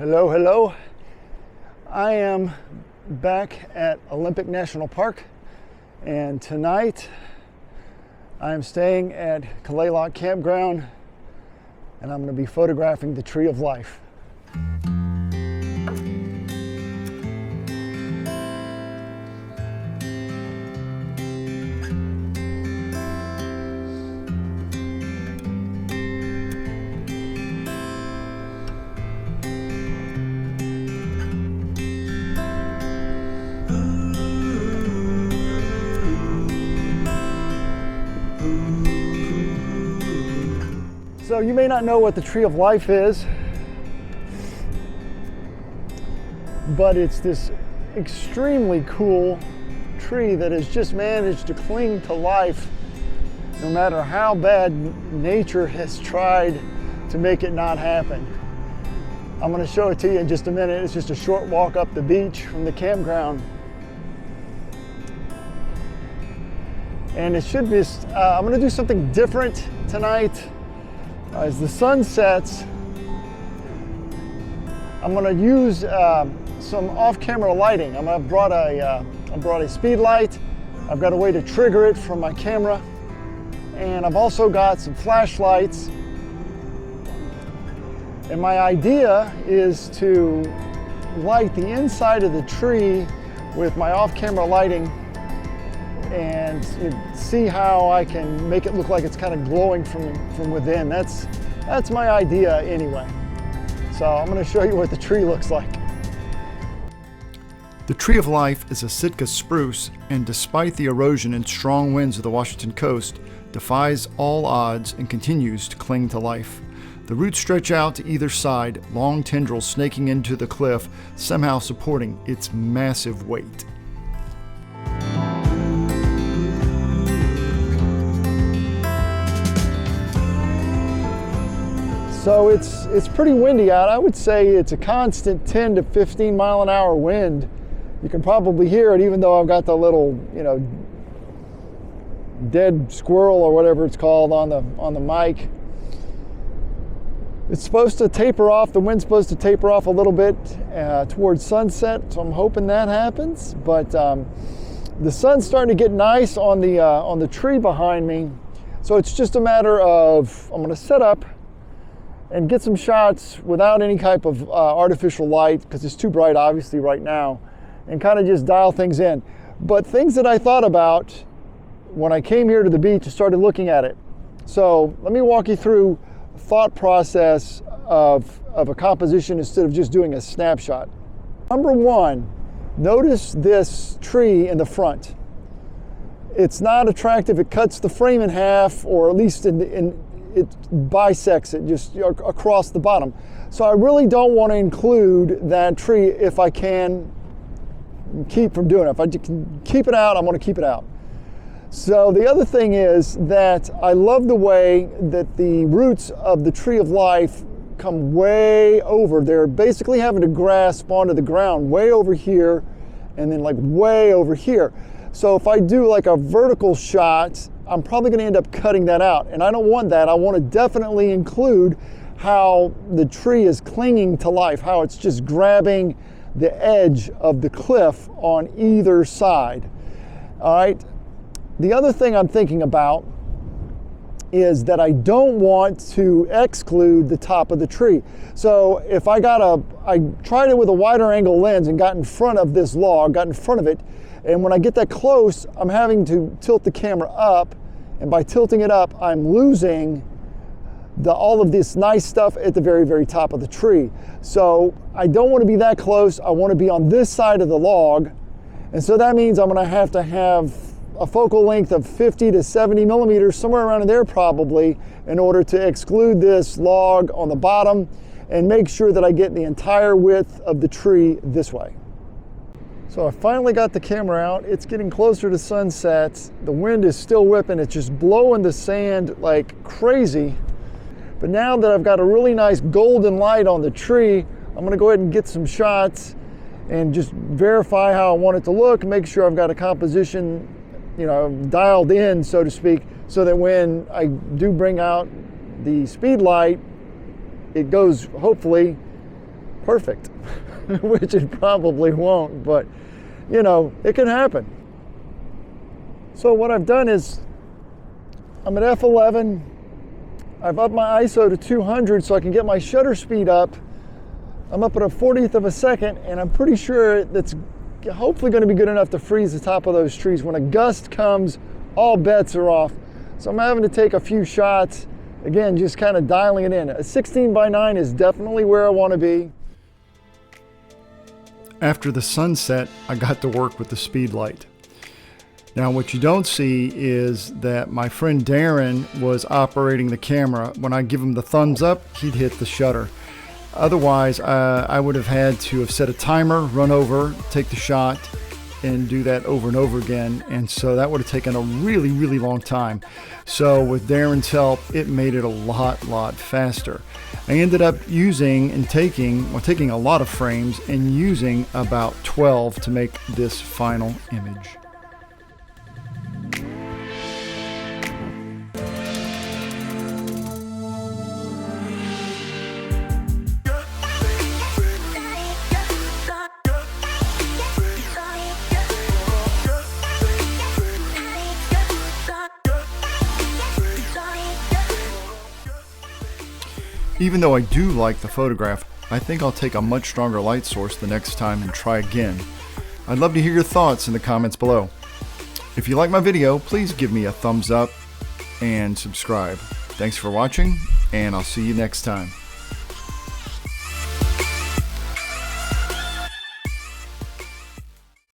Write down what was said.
Hello, hello. I am back at Olympic National Park, and tonight I'm staying at Kalaloch Campground, and I'm going to be photographing the Tree of Life. So you may not know what the Tree of Life is, but it's this extremely cool tree that has just managed to cling to life no matter how bad nature has tried to make it not happen. I'm going to show it to you in just a minute. It's just a short walk up the beach from the campground. And it should be, I'm going to do something different tonight. As the sun sets, I'm going to use some off-camera lighting. I brought a speed light. I've got a way to trigger it from my camera, and I've also got some flashlights. And my idea is to light the inside of the tree with my off-camera lighting and see how I can make it look like it's kind of glowing from within. That's my idea anyway. So I'm going to show you what the tree looks like. The Tree of Life is a Sitka spruce, and despite the erosion and strong winds of the Washington coast, defies all odds and continues to cling to life. The roots stretch out to either side, long tendrils snaking into the cliff, somehow supporting its massive weight. So it's pretty windy out. I would say it's a constant 10 to 15 mile an hour wind. You can probably hear it even though I've got the little, dead squirrel or whatever it's called on the mic. It's supposed to taper off. The wind's supposed to taper off a little bit towards sunset, so I'm hoping that happens. But the sun's starting to get nice on the tree behind me. So it's just a matter of, I'm going to set up and get some shots without any type of artificial light, because it's too bright obviously right now, and kind of just dial things in. But things that I thought about when I came here to the beach and started looking at it. So let me walk you through the thought process of a composition instead of just doing a snapshot. Number one, notice this tree in the front. It's not attractive. It cuts the frame in half, or at least it bisects it just across the bottom. So I really don't want to include that tree if I can keep from doing it. If I can keep it out, I want to keep it out. So the other thing is that I love the way that the roots of the Tree of Life come way over. They're basically having to grasp onto the ground way over here and then like way over here. So if I do like a vertical shot, I'm probably going to end up cutting that out, and I don't want that. I want to definitely include how the tree is clinging to life, how it's just grabbing the edge of the cliff on either side. All right. The other thing I'm thinking about is that I don't want to exclude the top of the tree. So if I tried it with a wider angle lens and got in front of this log, got in front of it, and when I get that close, I'm having to tilt the camera up, and by tilting it up, I'm losing all of this nice stuff at the very, very top of the tree. So I don't want to be that close. I want to be on this side of the log, and so that means I'm going to have a focal length of 50 to 70 millimeters, somewhere around in there probably, in order to exclude this log on the bottom and make sure that I get the entire width of the tree this way. So I finally got the camera out. It's getting closer to sunset. The wind is still whipping. It's just blowing the sand like crazy. But now that I've got a really nice golden light on the tree, I'm gonna go ahead and get some shots and just verify how I want it to look, make sure I've got a composition, dialed in, so to speak, so that when I do bring out the speed light, it goes hopefully perfect, which it probably won't, but you know, it can happen. So what I've done is I'm at f11. I've upped my ISO to 200 so I can get my shutter speed up. I'm up at a 40th of a second, and I'm pretty sure that's hopefully going to be good enough to freeze the top of those trees. When a gust comes, all bets are off. So I'm having to take a few shots. Again, just kind of dialing it in. A 16:9 is definitely where I want to be. After the sunset, I got to work with the speed light. Now what you don't see is that my friend Darren was operating the camera. When I give him the thumbs up, he'd hit the shutter. Otherwise, I would have had to have set a timer, run over, take the shot, and do that over and over again. And so that would have taken a really, really long time. So with Darren's help, it made it a lot faster. I ended up taking a lot of frames and using about 12 to make this final image. Even though I do like the photograph, I think I'll take a much stronger light source the next time and try again. I'd love to hear your thoughts in the comments below. If you like my video, please give me a thumbs up and subscribe. Thanks for watching, and I'll see you next time.